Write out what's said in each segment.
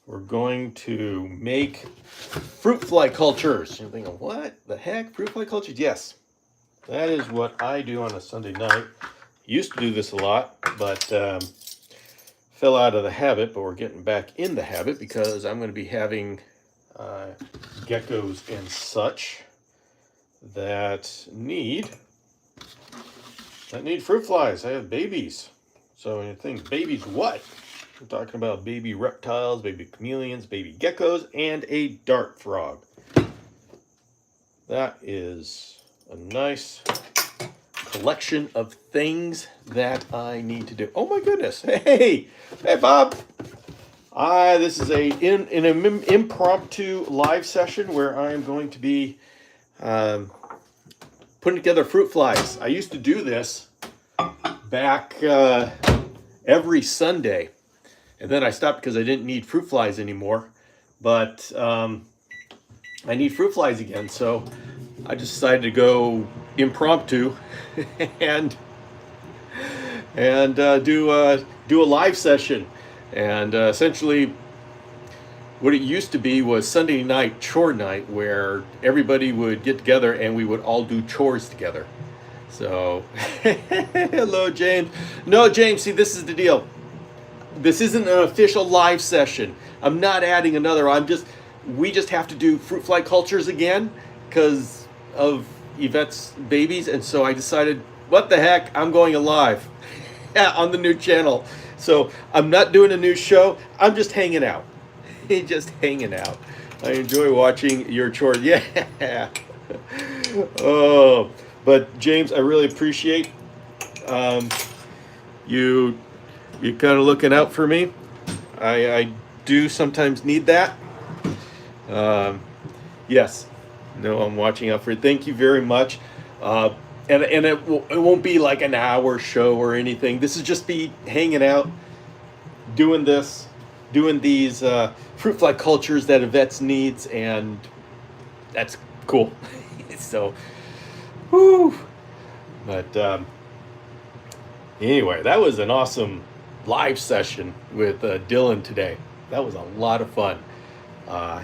we're going to make fruit fly cultures. You're thinking, what the heck? Fruit fly cultures? Yes, that is what I do on a Sunday night. Used to do this a lot, but fell out of the habit, but we're getting back in the habit because I'm going to be having geckos and such that need fruit flies. I have babies. So you think, babies what? We're talking about baby reptiles, baby chameleons, baby geckos, and a dart frog. That is a nice collection of things that I need to do. Oh my goodness. Hey Bob. This is an impromptu live session where I'm going to be putting together fruit flies. I used to do this back every Sunday, and then I stopped because I didn't need fruit flies anymore. But I need fruit flies again, so I just decided to go impromptu and do a live session. And essentially, what it used to be was Sunday night chore night, where everybody would get together and we would all do chores together. So, hello, James. No, James, see, this is the deal. This isn't an official live session. I'm not adding another. We just have to do fruit fly cultures again because of Yvette's babies. And so I decided, what the heck, I'm going live on the new channel. So I'm not doing a new show. I'm just hanging out. Just hanging out. I enjoy watching your chores. Yeah. Oh, but James, I really appreciate you kind of looking out for me. I do sometimes need that. Yes. No, I'm watching out for it. Thank you very much. And it won't be like an hour show or anything. This is just be hanging out, doing these fruit fly cultures that Yvette's needs, and that's cool. So, whoo. But anyway, that was an awesome live session with Dylan today. That was a lot of fun.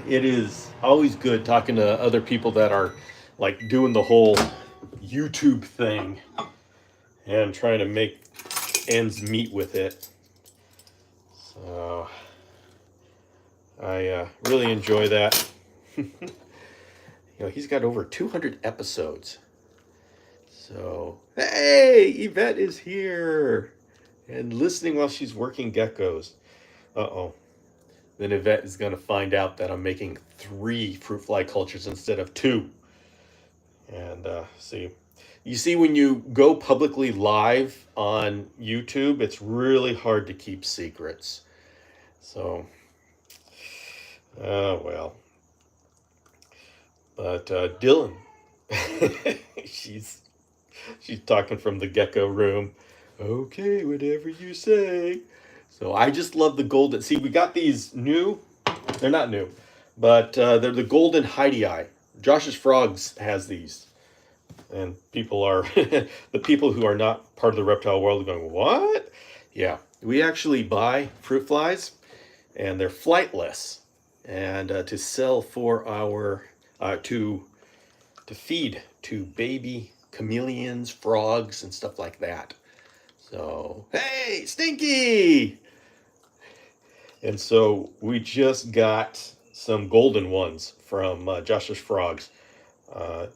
It is always good talking to other people that are like doing the whole YouTube thing and trying to make ends meet with it. So I really enjoy that. He's got over 200 episodes. So, hey, Yvette is here and listening while she's working geckos. Uh-oh. Then Yvette is going to find out that I'm making 3 fruit fly cultures instead of 2. And you see, when you go publicly live on YouTube, it's really hard to keep secrets. So, well. But Dylan, she's talking from the gecko room. Okay, whatever you say. So I just love the golden. See, we got these new. They're not new, but they're the golden Heidi. Josh's Frogs has these, and people are the people who are not part of the reptile world are going, what? Yeah, we actually buy fruit flies, and they're flightless, and to sell for our to feed to baby chameleons, frogs, and stuff like that. So, hey, Stinky! And so we just got some golden ones from Josh's Frogs.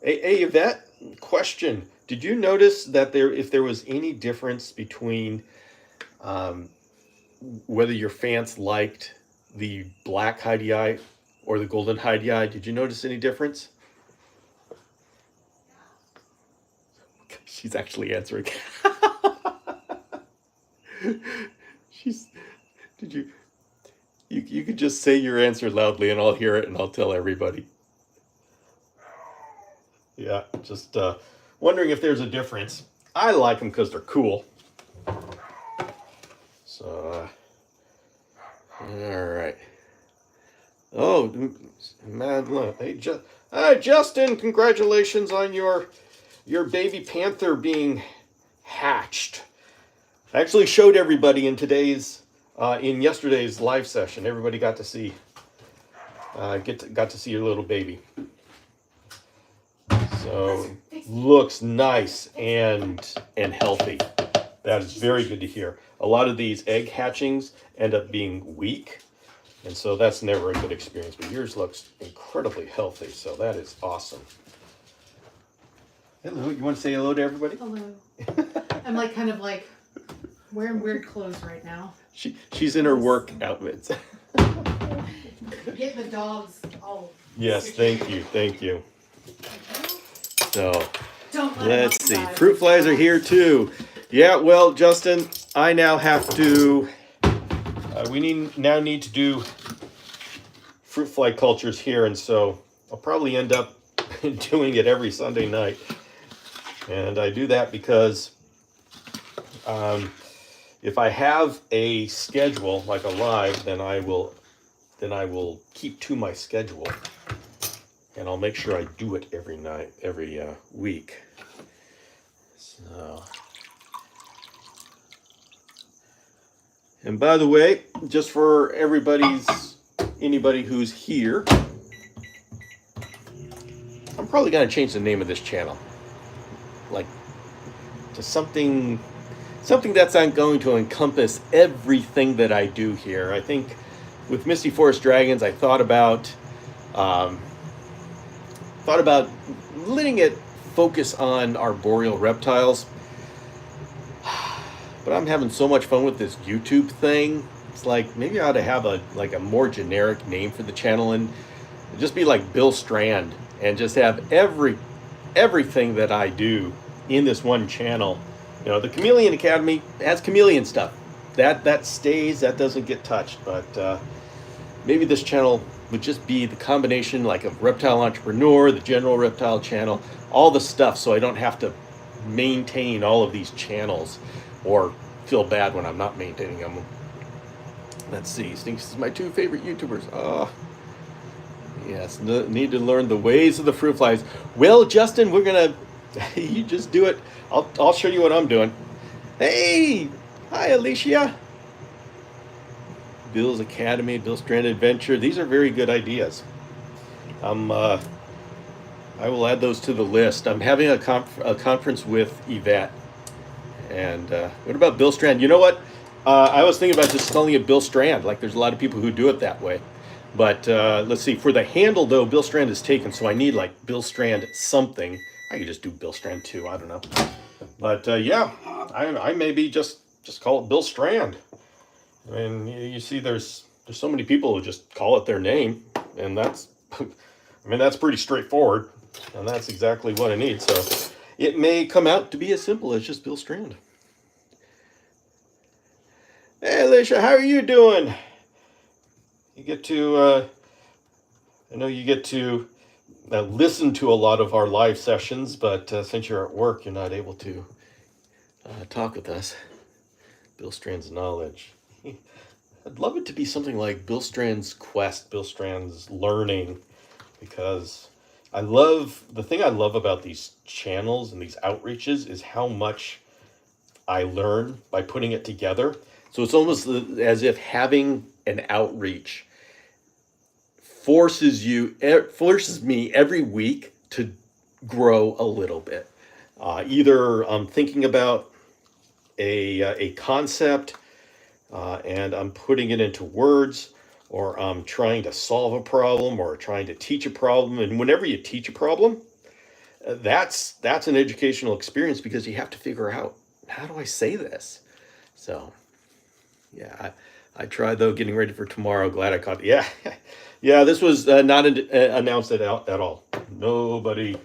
Hey, Yvette, question. Did you notice that if there was any difference between whether your fans liked the black Heidi or the golden Heidi? Did you notice any difference? She's actually answering. You could just say your answer loudly and I'll hear it and I'll tell everybody. Yeah, just wondering if there's a difference. I like them because they're cool. So, all right. Oh, mad love. Hey, Justin, congratulations on your baby panther being hatched. I actually showed everybody in today's in yesterday's live session. Everybody got to see got to see your little baby. So looks nice and healthy. That is very good to hear. A lot of these egg hatchings end up being weak, and so that's never a good experience. But yours looks incredibly healthy, so that is awesome. Hello, you want to say hello to everybody? Hello. I'm like kind of like wearing weird clothes right now. She's in her work outfits. Get the dogs all. Yes, thank you. So let's see. Outside. Fruit flies are here too. Yeah, well, Justin, I now have to. We now need to do fruit fly cultures here, and so I'll probably end up doing it every Sunday night. And I do that because if I have a schedule like a live, then I will keep to my schedule, and I'll make sure I do it every night, every week. So, and by the way, just for anybody who's here, I'm probably gonna change the name of this channel, like to something that's going to encompass everything that I do here. I think with Misty Forest Dragons, I thought about letting it focus on arboreal reptiles, but I'm having so much fun with this YouTube thing. It's like maybe I ought to have a more generic name for the channel and just be like Bill Strand and just have everything that I do in this one channel. You know, the Chameleon Academy has chameleon stuff. That stays, that doesn't get touched. But maybe this channel would just be the combination like of Reptile Entrepreneur, the general reptile channel, all the stuff, so I don't have to maintain all of these channels or feel bad when I'm not maintaining them. Let's see, Stinks is my two favorite YouTubers. Yes, need to learn the ways of the fruit flies. Well, Justin, we're gonna, you just do it. I'll show you what I'm doing. Hey, hi Alicia. Bill's Academy, Bill's Strand Adventure. These are very good ideas. I will add those to the list. I'm having a conference with Yvette. And what about Bill Strand? You know what? I was thinking about just calling it Bill Strand. Like there's a lot of people who do it that way. But let's see. For the handle, though, Bill Strand is taken. So I need like Bill Strand something. I could just do Bill Strand 2. I don't know. But yeah, I maybe just call it Bill Strand. I mean, you see, there's so many people who just call it their name, and that's, I mean, that's pretty straightforward, and that's exactly what I need. So it may come out to be as simple as just Bill Strand. Hey, Alicia, how are you doing? You get to, I know you get to listen to a lot of our live sessions, but since you're at work, you're not able to talk with us. Bill Strand's knowledge. I'd love it to be something like Bill Strand's quest, Bill Strand's learning, because the thing I love about these channels and these outreaches is how much I learn by putting it together. So it's almost as if having an outreach forces me every week to grow a little bit. Either I'm thinking about a concept, and I'm putting it into words, or I'm trying to solve a problem, or trying to teach a problem. And whenever you teach a problem, that's an educational experience, because you have to figure out, how do I say this? So yeah, I tried though, getting ready for tomorrow. Glad I caught. Yeah, yeah. This was not announced at all. Nobody.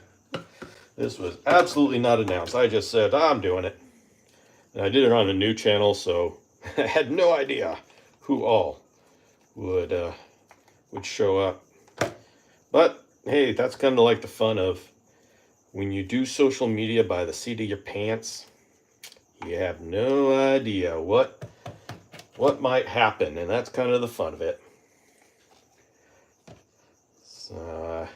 This was absolutely not announced. I just said I'm doing it, and I did it on a new channel, so I had no idea who all would show up. But hey, that's kind of like the fun of when you do social media by the seat of your pants. You have no idea what might happen, and that's kind of the fun of it. So,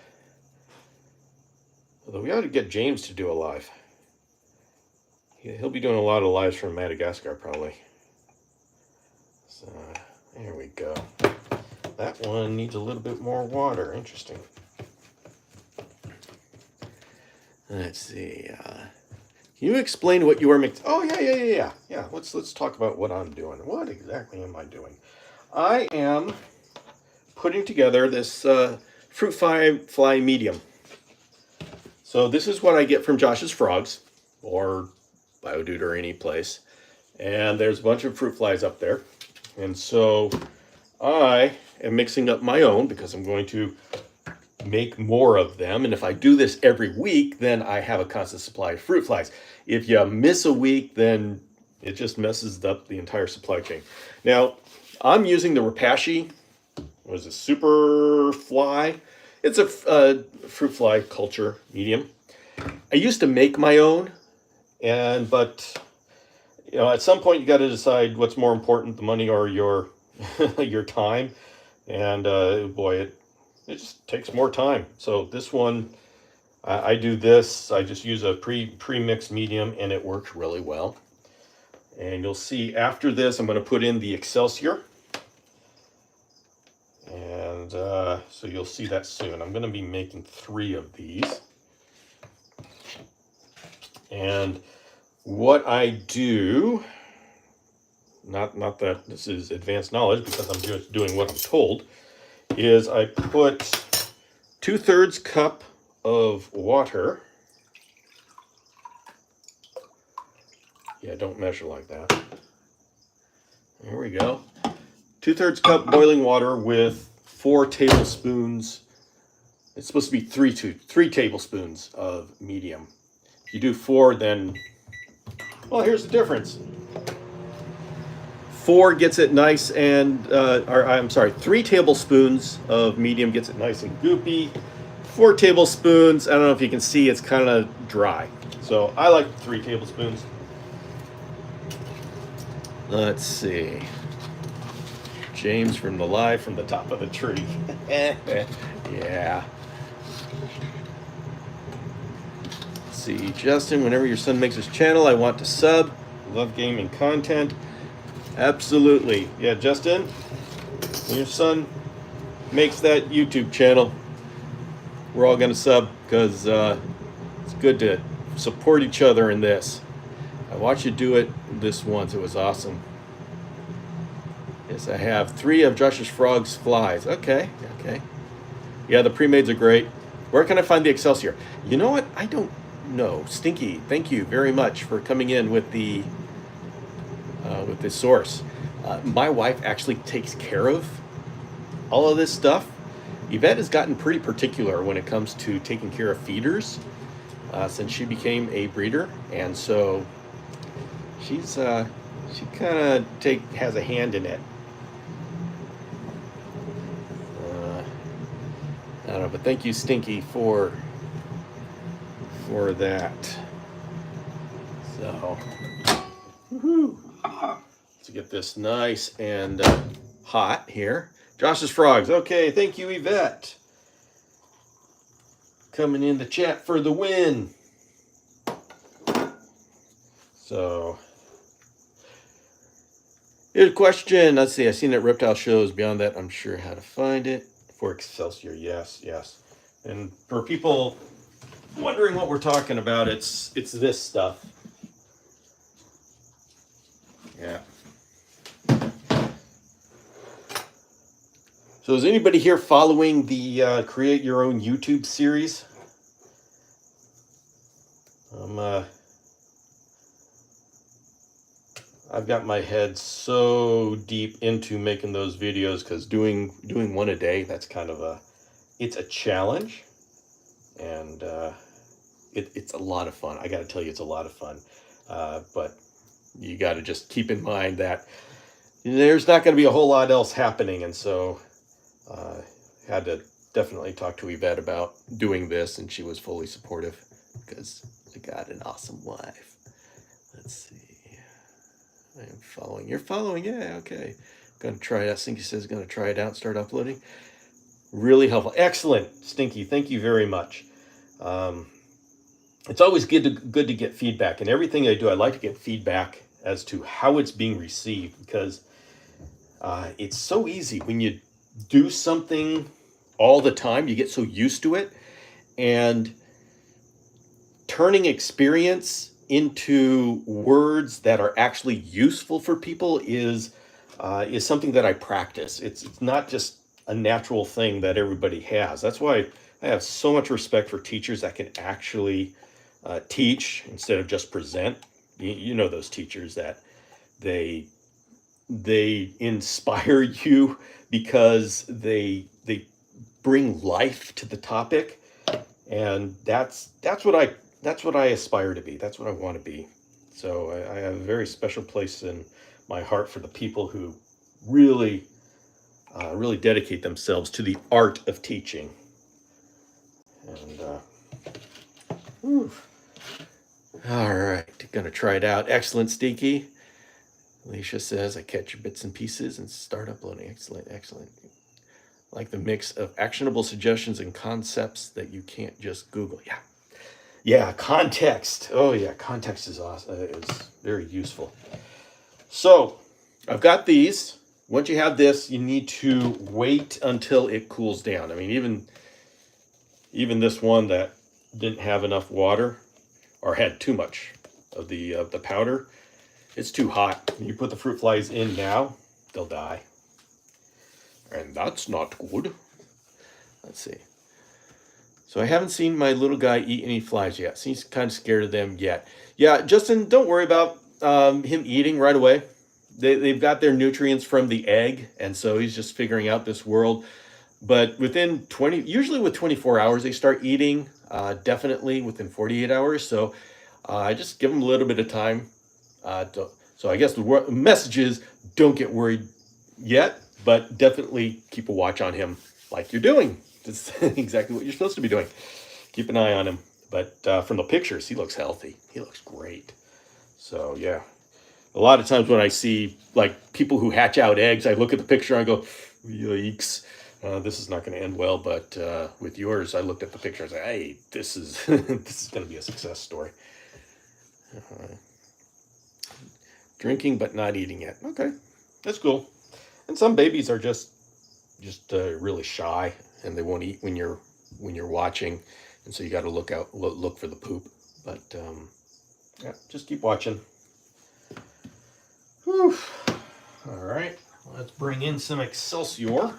although we ought to get James to do a live. He'll be doing a lot of lives from Madagascar, probably. So there we go. That one needs a little bit more water. Interesting. Let's see. Can you explain what you are mixing? Oh yeah. Let's talk about what I'm doing. What exactly am I doing? I am putting together this fruit fly medium. So this is what I get from Josh's Frogs or Biodude or any place. And there's a bunch of fruit flies up there. And so I am mixing up my own because I'm going to make more of them. And if I do this every week, then I have a constant supply of fruit flies. If you miss a week, then it just messes up the entire supply chain. Now, I'm using the Rapashi, what is it, Super Fly? It's a fruit fly culture medium. I used to make my own, but you know, at some point you got to decide what's more important, the money or your your time. And boy, it just takes more time. So this one, I do this. I just use a pre-mixed medium, and it works really well. And you'll see after this, I'm going to put in the Excelsior. And so you'll see that soon. I'm going to be making 3 of these. And what I do, not that this is advanced knowledge because I'm just doing what I'm told, is I put 2/3 cup of water. Yeah, don't measure like that. There we go. 2/3 cup boiling water with 4 tablespoons. It's supposed to be 3 tablespoons of medium. If you do 4, then, well, here's the difference. 4 gets it nice and, I'm sorry, 3 tablespoons of medium gets it nice and goopy. 4 tablespoons, I don't know if you can see, it's kind of dry. So I like 3 tablespoons. Let's see. James from the top of the tree. Yeah. Let's see, Justin, whenever your son makes his channel, I want to sub. Love gaming content. Absolutely. Yeah, Justin, when your son makes that YouTube channel, we're all going to sub because it's good to support each other in this. I watched you do it this once. It was awesome. Yes, I have 3 of Josh's Frogs flies. Okay. Yeah, the pre-mades are great. Where can I find the Excelsior? You know what? I don't know. Stinky, thank you very much for coming in with the source. My wife actually takes care of all of this stuff. Yvette has gotten pretty particular when it comes to taking care of feeders since she became a breeder, and so she kind of has a hand in it. I don't know, but thank you, Stinky, for that. So, woohoo! Let's get this nice and hot here. Josh's Frogs. Okay, thank you, Yvette. Coming in the chat for the win. So, here's a question. Let's see. I've seen it at Reptile shows. Beyond that, I'm sure how to find it. For Excelsior, yes. And for people wondering what we're talking about, it's this stuff. Yeah. So is anybody here following the Create Your Own YouTube series? I've got my head so deep into making those videos because doing one a day, that's kind of it's a challenge, and it's a lot of fun. I got to tell you, it's a lot of fun. But you got to just keep in mind that there's not going to be a whole lot else happening, and so had to definitely talk to Yvette about doing this, and she was fully supportive because I got an awesome wife. Let's see. I am following. You're following. Yeah, okay. Going to try it out. Stinky says going to try it out and start uploading. Really helpful. Excellent, Stinky. Thank you very much. It's always good to get feedback. And everything I do, I like to get feedback as to how it's being received because It's so easy when you do something all the time, you get so used to it. And turning experience into words that are actually useful for people is something that I practice. It's not just a natural thing that everybody has. That's why I have so much respect for teachers that can actually teach instead of just present. You know those teachers that they they inspire you because they bring life to the topic, and that's what I aspire to be. That's what I want to be. So I have a very special place in my heart for the people who really really dedicate themselves to the art of teaching. And whew. All right, gonna try it out. Excellent, Stinky. Alicia says, I catch your bits and pieces and start uploading. Excellent, excellent. Like the mix of actionable suggestions and concepts that you can't just Google. Yeah. Yeah, context. Oh, yeah, context is awesome. It's very useful. So, I've got these. Once you have this, you need to wait until it cools down. I mean, even this one that didn't have enough water or had too much of the powder, it's too hot. When you put the fruit flies in now, they'll die. And that's not good. Let's see. So I haven't seen my little guy eat any flies yet. So he's kind of scared of them yet. Yeah, Justin, don't worry about him eating right away. They've got their nutrients from the egg, and so he's just figuring out this world. But within 20, usually with 24 hours, they start eating. Definitely within 48 hours. So I just give them a little bit of time. So I guess the message is don't get worried yet, but definitely keep a watch on him like you're doing. That's exactly what you're supposed to be doing. Keep an eye on him. But from the pictures, he looks healthy. He looks great. So yeah, a lot of times when I see like people who hatch out eggs, I look at the picture and I go, yikes, this is not going to end well. But with yours, I looked at the picture and I said, hey, this is this is going to be a success story. Drinking but not eating yet. Okay, that's cool. And some babies are just really shy and they won't eat when you're watching, and so you got to look for the poop. But yeah, just keep watching. Whew. All right, let's bring in some Excelsior.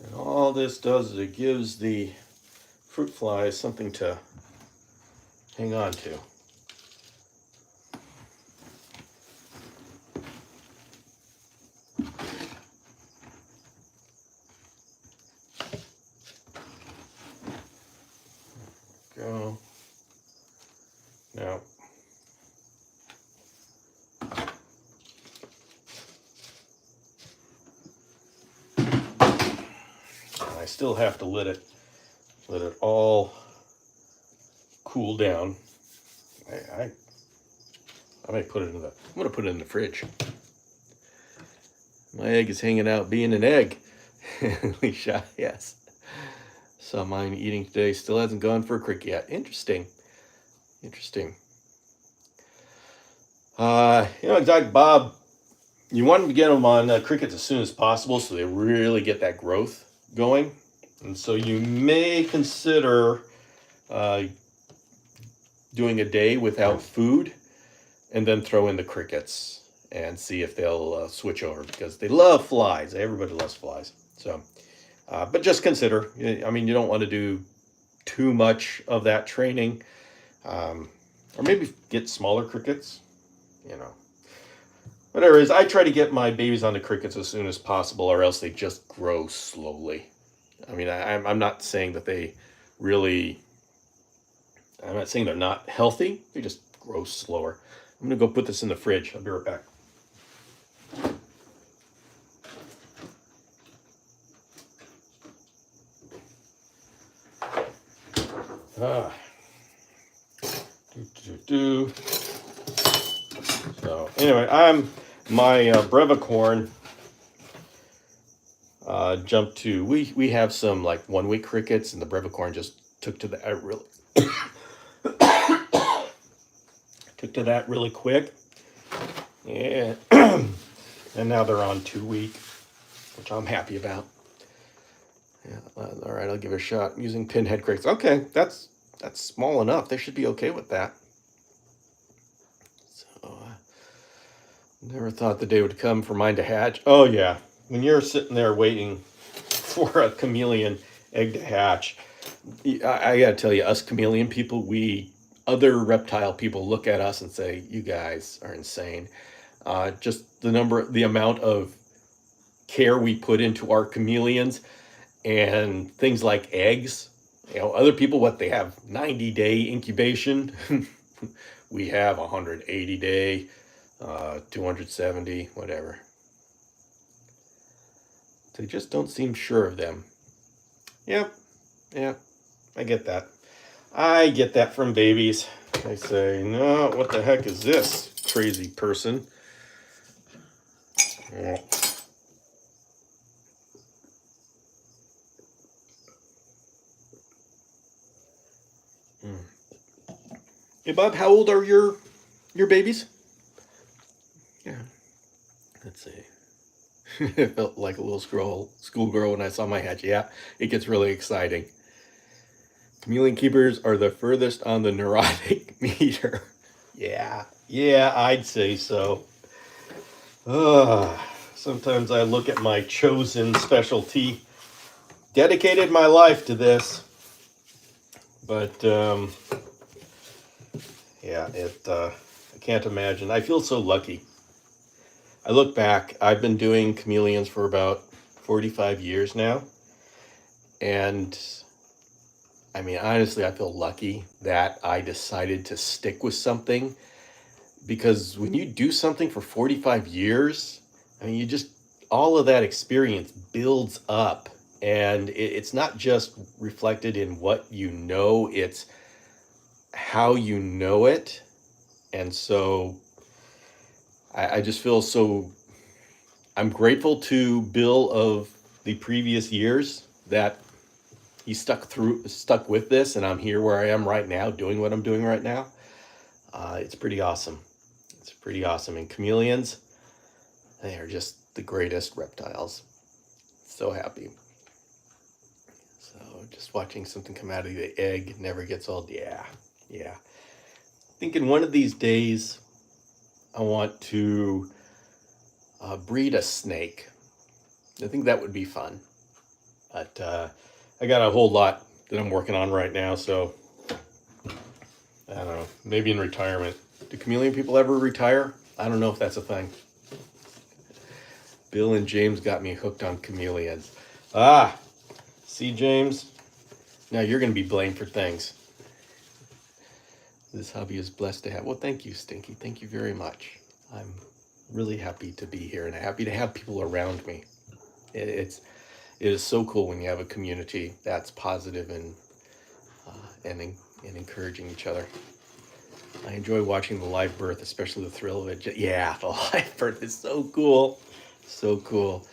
And all this does is it gives the fruit flies something to hang on to. Go. Now, I still have to let it all cool down. I might put it I'm gonna put it in the fridge. My egg is hanging out being an egg. Alicia, yes. Saw mine eating today. Still hasn't gone for a cricket yet. Interesting. Interesting. Exactly, Bob. You want to get them on crickets as soon as possible so they really get that growth going. And so you may consider doing a day without food and then throw in the crickets and see if they'll switch over, because they love flies. Everybody loves flies. So, but just consider, I mean, you don't want to do too much of that training, or maybe get smaller crickets, Whatever it is, I try to get my babies onto crickets as soon as possible, or else they just grow slowly. I mean, I'm not saying that I'm not saying they're not healthy. They just grow slower. I'm going to go put this in the fridge. I'll be right back. So anyway, my brevicorn jumped to, we have some like 1 week crickets, and the brevicorn just took to that really took to that really quick. Yeah. And now they're on 2 week, which I'm happy about. Yeah, all right, I'll give it a shot using pinhead crates. Okay, that's small enough. They should be okay with that. So, never thought the day would come for mine to hatch. Oh yeah, when you're sitting there waiting for a chameleon egg to hatch, I gotta tell you, us chameleon people, other reptile people look at us and say, "You guys are insane." Just the amount of care we put into our chameleons and things like eggs. Other people, what they have 90-day incubation. We have 180-day, 270, whatever. They just don't seem sure of them. Yeah, I get that. I get that from babies. They say, no, what the heck is this crazy person? Yeah. Hey Bob, how old are your babies? Yeah. Let's see. It felt like a little schoolgirl when I saw my hatch. Yeah, it gets really exciting. Chameleon keepers are the furthest on the neurotic meter. Yeah, I'd say so. Sometimes I look at my chosen specialty. Dedicated my life to this. But, yeah, I can't imagine. I feel so lucky. I look back, I've been doing chameleons for about 45 years now. And I mean, honestly, I feel lucky that I decided to stick with something, because when you do something for 45 years, I mean, all of that experience builds up, and it's not just reflected in what you know, it's how you know it. And so I just feel so, I'm grateful to Bill of the previous years that he stuck with this, and I'm here where I am right now, doing what I'm doing right now. It's pretty awesome. It's pretty awesome. And chameleons, they are just the greatest reptiles. So happy. So just watching something come out of the egg never gets old. Yeah. Thinking one of these days I want to breed a snake. I think that would be fun. But I got a whole lot that I'm working on right now, so I don't know. Maybe in retirement. Do chameleon people ever retire? I don't know if that's a thing. Bill and James got me hooked on chameleons. See, James? Now you're going to be blamed for things. This hobby is blessed to have. Well, thank you, Stinky. Thank you very much. I'm really happy to be here and happy to have people around me. It is so cool when you have a community that's positive and encouraging each other. I enjoy watching the live birth, especially the thrill of it. Yeah, the live birth is so cool. So cool.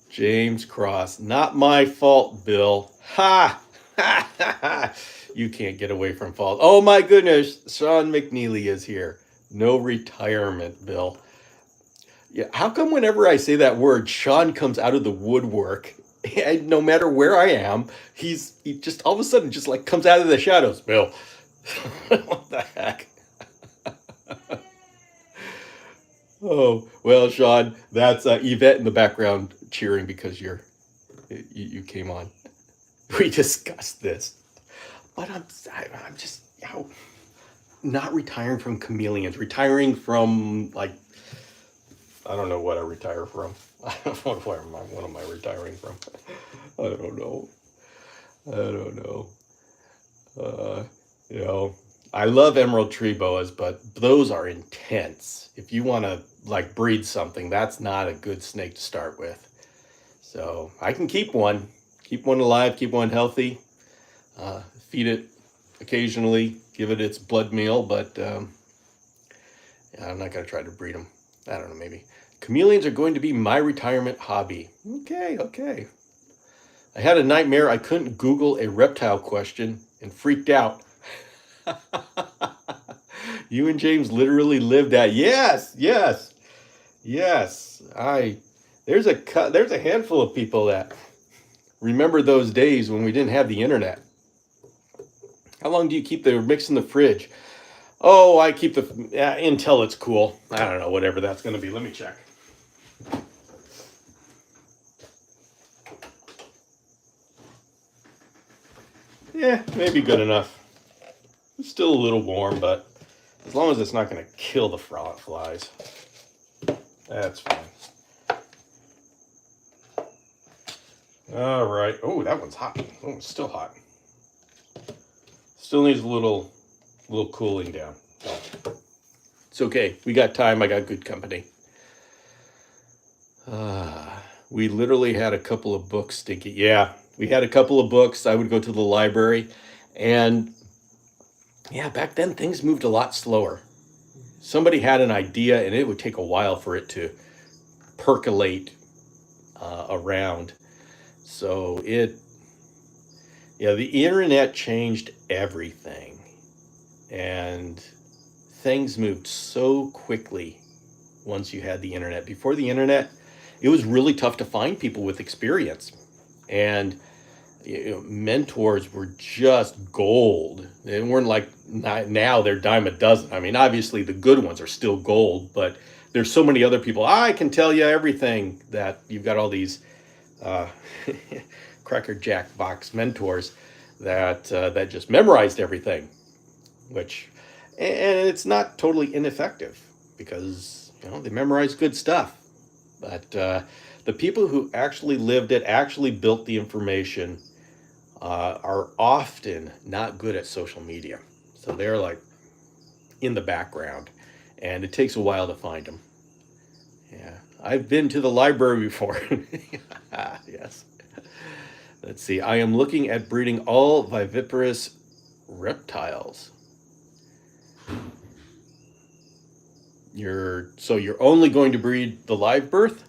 James Cross. Not my fault, Bill. Ha! You can't get away from fault. Oh my goodness. Sean McNeely is here. No retirement, Bill. Yeah, how come whenever I say that word, Sean comes out of the woodwork? And no matter where I am, he just all of a sudden just like comes out of the shadows. Bill. What the heck? Oh, well, Sean, that's Yvette in the background cheering because you came on. We discussed this. But I'm just, not retiring from chameleons, retiring from, like, I don't know what I retire from. What am I retiring from? I don't know. I love emerald tree boas, but those are intense. If you want to like breed something, that's not a good snake to start with. So I can keep one alive, keep one healthy, feed it occasionally, give it its blood meal, but I'm not going to try to breed them. I don't know, maybe. Chameleons are going to be my retirement hobby. Okay. I had a nightmare. I couldn't Google a reptile question and freaked out. You and James literally lived that. Yes, yes, yes. There's a handful of people that remember those days when we didn't have the internet. How long do you keep the mix in the fridge? Oh, I keep until it's cool. I don't know, whatever that's going to be. Let me check. Yeah, maybe good enough. It's still a little warm, but as long as it's not going to kill the flies, that's fine. All right. Oh, that one's hot. Oh, it's still hot. Still needs a little cooling down. It's okay. We got time. I got good company. We literally had a couple of books, Stinky. Yeah, we had a couple of books. I would go to the library, and yeah, back then things moved a lot slower. Somebody had an idea, and it would take a while for it to percolate around. So the internet changed everything, and things moved so quickly once you had the internet. Before the internet, it was really tough to find people with experience, and mentors were just gold. They weren't like now they're dime a dozen. I mean, obviously the good ones are still gold, but there's so many other people. I can tell you everything, that you've got all these Cracker Jack box mentors that just memorized everything, and it's not totally ineffective because they memorize good stuff. But the people who actually lived it, actually built the information, are often not good at social media. So they're like in the background, and it takes a while to find them. Yeah, I've been to the library before. Yes. Let's see. I am looking at breeding all viviparous reptiles. You're only going to breed the live birth?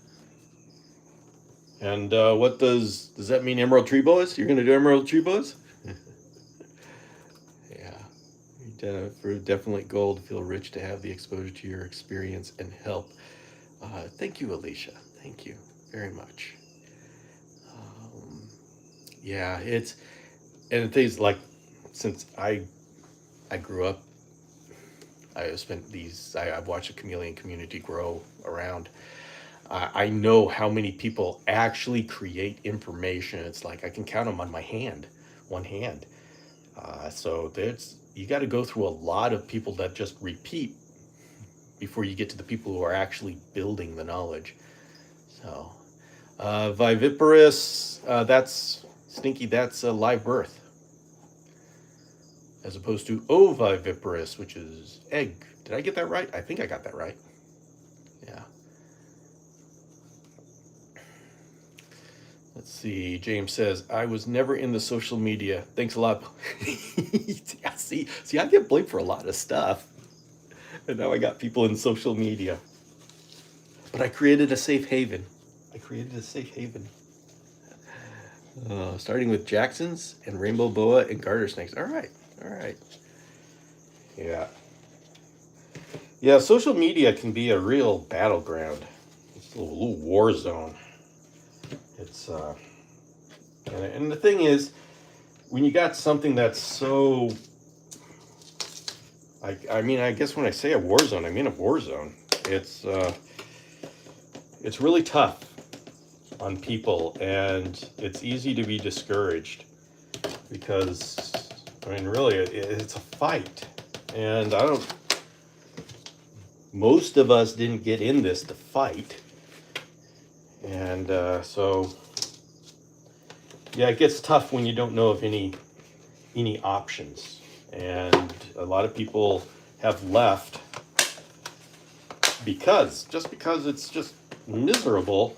And what does that mean? Emerald tree boas? You're going to do emerald tree boas? Yeah, definitely gold. Feel rich to have the exposure to your experience and help. Thank you, Alicia. Thank you very much. Yeah, and things like, since I grew up, I've watched the chameleon community grow around. I know how many people actually create information. It's like I can count them on one hand. So you got to go through a lot of people that just repeat before you get to the people who are actually building the knowledge. So, viviparous, that's Stinky. That's a live birth, as opposed to oviviparous, which is egg. Did I get that right? I think I got that right. Yeah. Let's see. James says, I was never in the social media. Thanks a lot. Yeah, see, I get blamed for a lot of stuff. And now I got people in social media. But I created a safe haven. Starting with Jacksons and rainbow boa and garter snakes. All right. Yeah, social media can be a real battleground. It's a little war zone. It's and the thing is, when you got something that's so, I guess when I say a war zone, I mean a war zone. It's really tough on people, and it's easy to be discouraged because, really, it's a fight. And most of us didn't get in this to fight. And so, yeah, it gets tough when you don't know of any options. And a lot of people have left because it's just miserable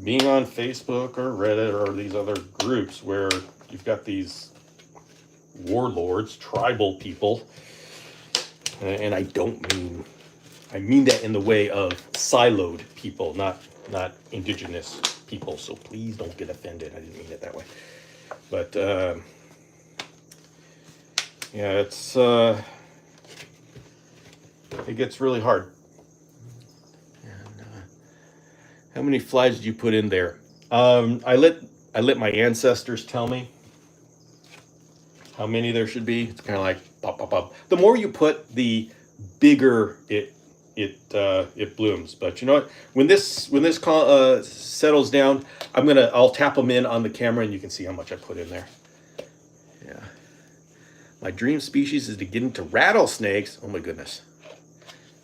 being on Facebook or Reddit or these other groups where you've got these warlords, tribal people. And I mean that in the way of siloed people, not indigenous people, so please don't get offended. I didn't mean it that way. But yeah, it gets really hard. And, how many flies did you put in there? I let my ancestors tell me how many there should be. It's kind of like pop, pop, pop. The more you put, the bigger it blooms. But you know what? When this settles down, I'll tap them in on the camera, and you can see how much I put in there. Yeah. My dream species is to get into rattlesnakes. Oh my goodness.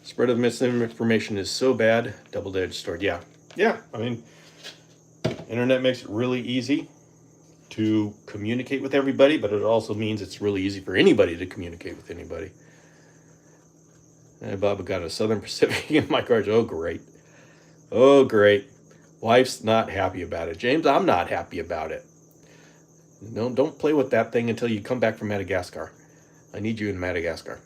Spread of misinformation is so bad. Double-edged sword. Yeah. Yeah. I mean, internet makes it really easy to communicate with everybody, but it also means it's really easy for anybody to communicate with anybody. And Bob got a Southern Pacific in my cards. Oh, great. Oh, great. Wife's not happy about it. James, I'm not happy about it. No, don't play with that thing until you come back from Madagascar. I need you in Madagascar.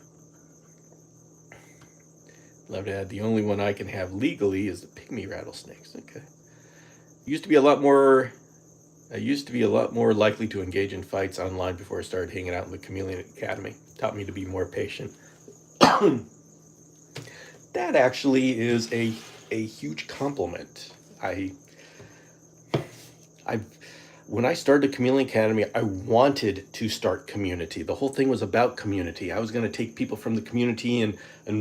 Love to add, the only one I can have legally is the pygmy rattlesnakes. Okay. I used to be a lot more likely to engage in fights online before I started hanging out in the Chameleon Academy. Taught me to be more patient. That actually is a huge compliment. When I started the Chameleon Academy, I wanted to start community. The whole thing was about community. I was going to take people from the community and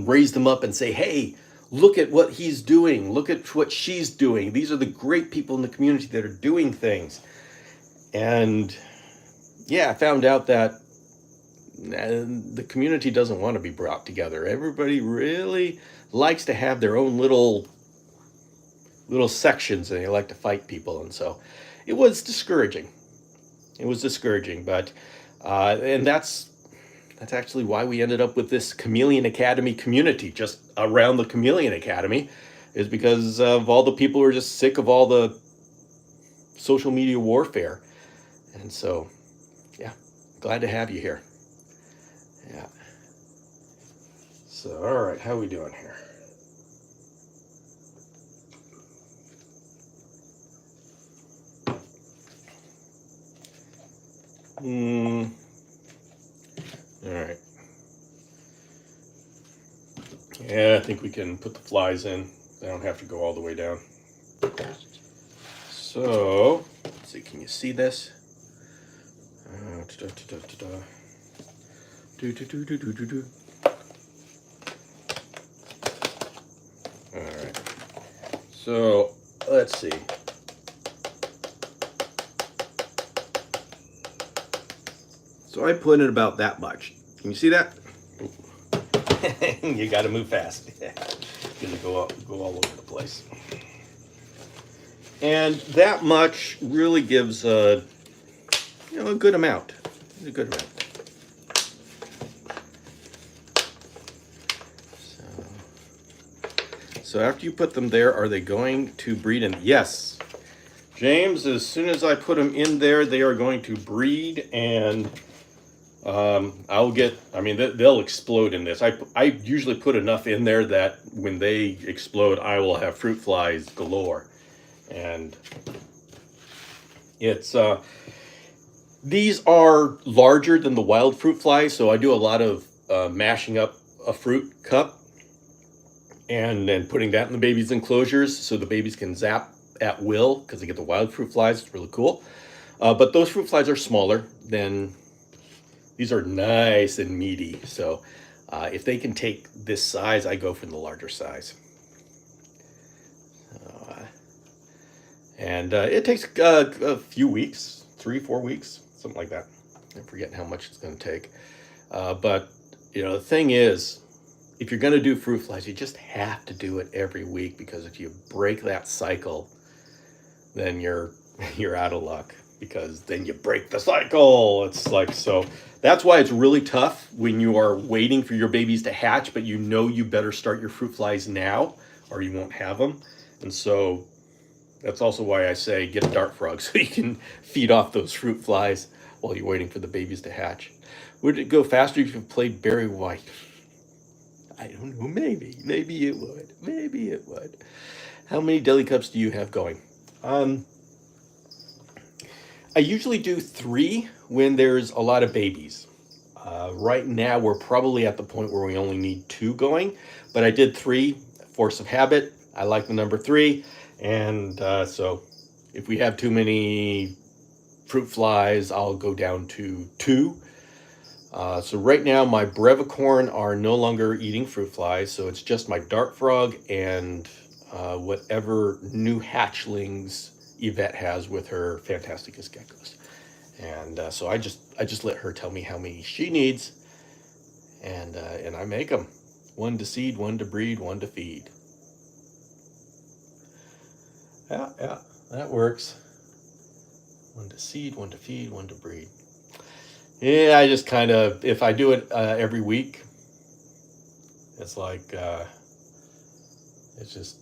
raise them up and say, hey, look at what he's doing. Look at what she's doing. These are the great people in the community that are doing things. And yeah, I found out that the community doesn't want to be brought together. Everybody really likes to have their own little sections, and they like to fight people. And so it was discouraging. But and that's actually why we ended up with this Chameleon Academy community just around the Chameleon Academy, is because of all the people who are just sick of all the social media warfare. And so, yeah, glad to have you here. Yeah. So, all right, how are we doing here? All right. Yeah, I think we can put the flies in. They don't have to go all the way down. So, let's see, can you see this? All right. So, let's see. So I put in about that much. Can you see that? You got to move fast. It's gonna go all over the place. And that much really gives a good amount. A good amount. So after you put them there, are they going to breed? And yes, James, as soon as I put them in there, they are going to breed, and they'll explode in this. I usually put enough in there that when they explode, I will have fruit flies galore. And it's these are larger than the wild fruit flies, so I do a lot of mashing up a fruit cup and then putting that in the baby's enclosures so the babies can zap at will, because they get the wild fruit flies. It's really cool. But those fruit flies are smaller than these. Are nice and meaty. So if they can take this size, I go for the larger size. And it takes a few weeks, 3-4 weeks, something like that. I'm forgetting how much it's going to take. But the thing is, if you're going to do fruit flies, you just have to do it every week, because if you break that cycle, then you're out of luck, because then you break the cycle. It's like, so that's why it's really tough when you are waiting for your babies to hatch, but you better start your fruit flies now or you won't have them. And so that's also why I say get a dart frog, so you can feed off those fruit flies while you're waiting for the babies to hatch. Would it go faster if you played Barry White? I don't know, maybe it would. How many deli cups do you have going? I usually do 3 when there's a lot of babies. Right now, we're probably at the point where we only need 2 going, but I did 3, force of habit. I like the number 3, and so if we have too many fruit flies, I'll go down to 2. So right now, my brevicorn are no longer eating fruit flies, so it's just my dart frog and whatever new hatchlings Yvette has with her Fantasticus geckos. And so I just let her tell me how many she needs, and I make them. 1 to seed, 1 to breed, 1 to feed. Yeah, that works. 1 to seed, 1 to feed, 1 to breed. Yeah, I just kind of, if I do it every week, it's like, it's just,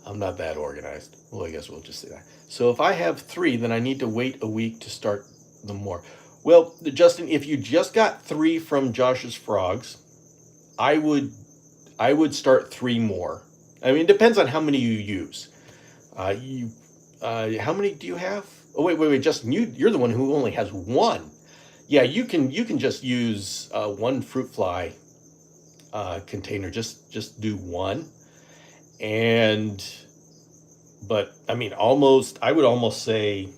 I'm not that organized. Well, I guess we'll just say that. So if I have 3, then I need to wait a week to start them more. Well, Justin, if you just got 3 from Josh's frogs, I would start 3 more. I mean, it depends on how many you use. How many do you have? Oh, wait, Justin, you're the one who only has 1. Yeah, you can just use 1 fruit fly container. Just do 1, but I mean, I would almost say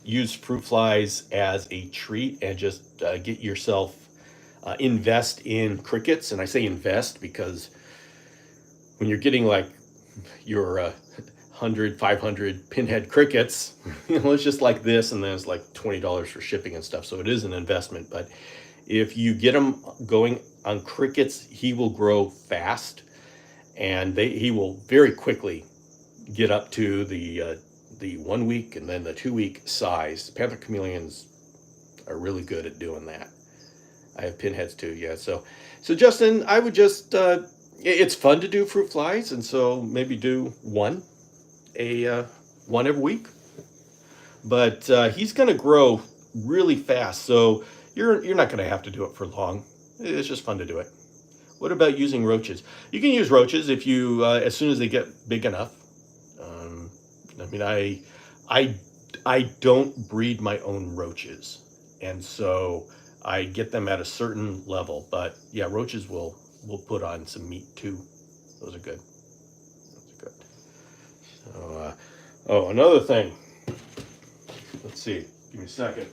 use fruit flies as a treat and just get yourself invest in crickets. And I say invest because when you're getting like your 100, 500 pinhead crickets, it's just like this, and then it's like $20 for shipping and stuff. So it is an investment. But if you get him going on crickets, he will grow fast, and he will very quickly get up to the 1 week and then the 2 week size. Panther chameleons are really good at doing that. I have pinheads too, yeah. So Justin, I would just it's fun to do fruit flies, and so maybe do one every week. But he's going to grow really fast, so you're not going to have to do it for long. It's just fun to do it. What about using roaches? You can use roaches if you as soon as they get big enough. I mean, I don't breed my own roaches, and so I get them at a certain level. But yeah, roaches will put on some meat too. Those are good. So, oh, another thing. Let's see. Give me a second.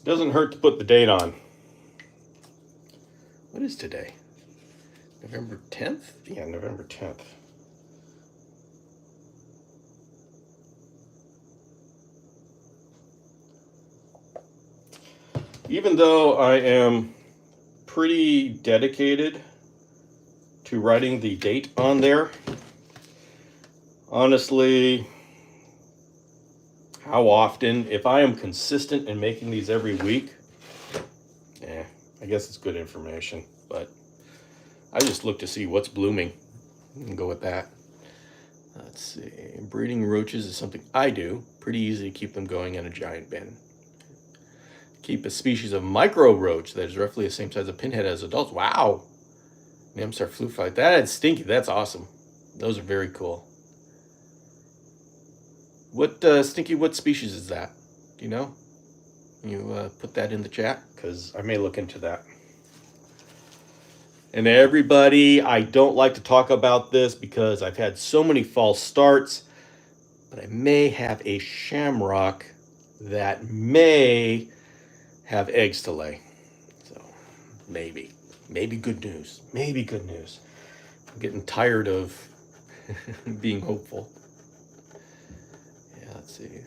Doesn't hurt to put the date on. What is today? November 10th? Yeah, November 10th. Even though I am pretty dedicated to writing the date on there, honestly, how often, if I am consistent in making these every week, I guess it's good information, but I just look to see what's blooming and go with that. Let's see. Breeding roaches is something I do. Pretty easy to keep them going in a giant bin. Keep a species of micro roach that is roughly the same size of pinhead as adults. Wow. Namstar flute fly. That's stinky. That's awesome. Those are very cool. What Stinky, what species is that? Do you know? Can you put that in the chat? Because I may look into that. And everybody, I don't like to talk about this because I've had so many false starts, but I may have a shamrock that may have eggs to lay. So maybe good news. Maybe good news. I'm getting tired of being hopeful. Yeah, let's see.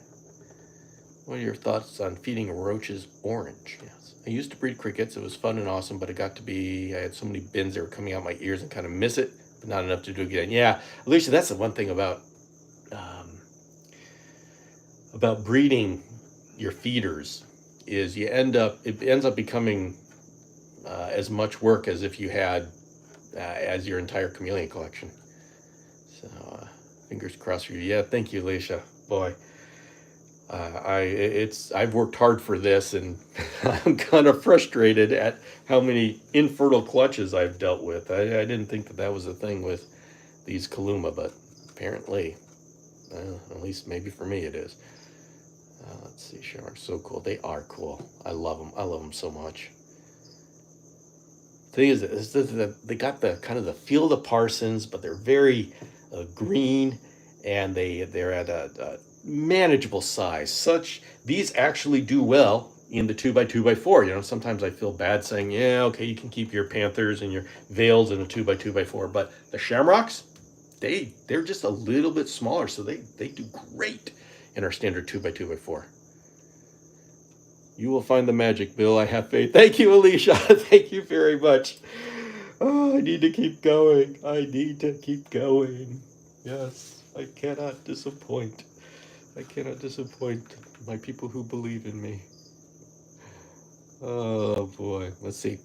What are your thoughts on feeding roaches orange? Yes. I used to breed crickets. It was fun and awesome, but it got to be, I had so many bins that were coming out my ears and kind of miss it, but not enough to do it again. Yeah, Alicia, that's the one thing about breeding your feeders is it ends up becoming as much work as if you had as your entire chameleon collection. So fingers crossed for you. Yeah, thank you, Alicia. Boy, I've worked hard for this, and I'm kind of frustrated at how many infertile clutches I've dealt with. I didn't think that that was a thing with these Kaluma, but apparently, at least maybe for me it is. Let's see, Shamrock, so cool. They are cool. I love them. I love them so much. Thing is they got the kind of the feel of the Parsons, but they're very green, and they're at a manageable size. These actually do well in the 2x2x4. You know, sometimes I feel bad saying, yeah, okay, you can keep your Panthers and your Veils in a 2x2x4, but the Shamrocks, they're just a little bit smaller, so they do great in our standard 2x2x4. You will find the magic, Bill. I have faith. Thank you, Alicia. Thank you very much. Oh, I need to keep going. I need to keep going. Yes, I cannot disappoint. I cannot disappoint my people who believe in me. Oh, boy. Let's see.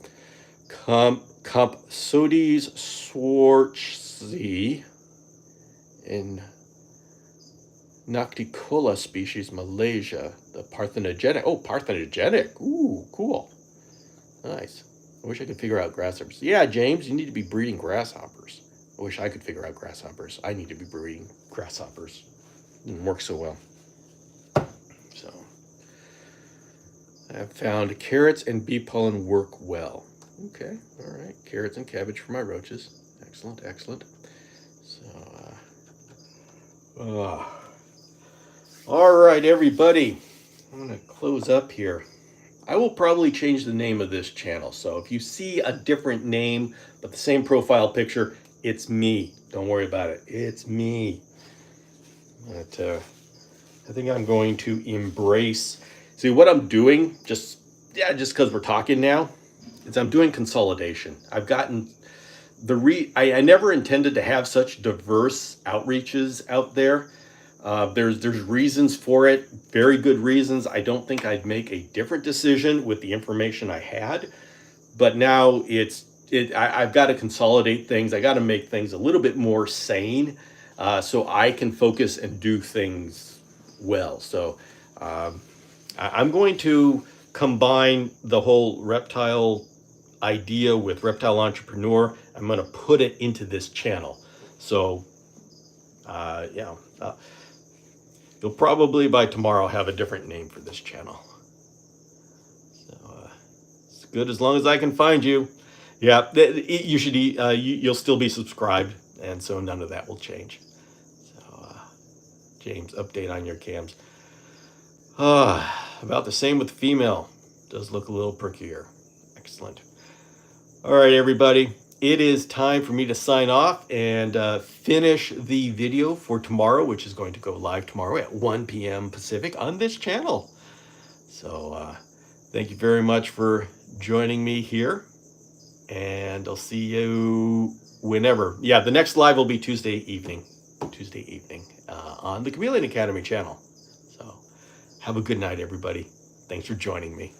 Compsodies Swartzy in Nocticola species, Malaysia. The parthenogenic. Oh, parthenogenic. Ooh, cool. Nice. I wish I could figure out grasshoppers. Yeah, James, you need to be breeding grasshoppers. I wish I could figure out grasshoppers. I need to be breeding grasshoppers. Didn't work so well. So, I have found carrots and bee pollen work well. Okay, all right. Carrots and cabbage for my roaches. Excellent, excellent. So, all right, everybody. I'm going to close up here. I will probably change the name of this channel. So if you see a different name, but the same profile picture, it's me. Don't worry about it. It's me. But, I think I'm going to embrace. See what I'm doing, just because we're talking now, is I'm doing consolidation. I've gotten I never intended to have such diverse outreaches out there. There's reasons for it, very good reasons. I don't think I'd make a different decision with the information I had, but now I've got to consolidate things. I got to make things a little bit more sane, so I can focus and do things well. So I'm going to combine the whole reptile idea with Reptile Entrepreneur. I'm going to put it into this channel. So you'll probably by tomorrow have a different name for this channel. So it's good as long as I can find you. Yeah, you should. You'll still be subscribed, and so none of that will change. So James, update on your cams. About the same with female. Does look a little perkier. Excellent. All right, everybody. It is time for me to sign off and finish the video for tomorrow, which is going to go live tomorrow at 1 p.m. Pacific on this channel. So thank you very much for joining me here, and I'll see you whenever. Yeah, the next live will be Tuesday evening on the Chameleon Academy channel. So have a good night, everybody. Thanks for joining me.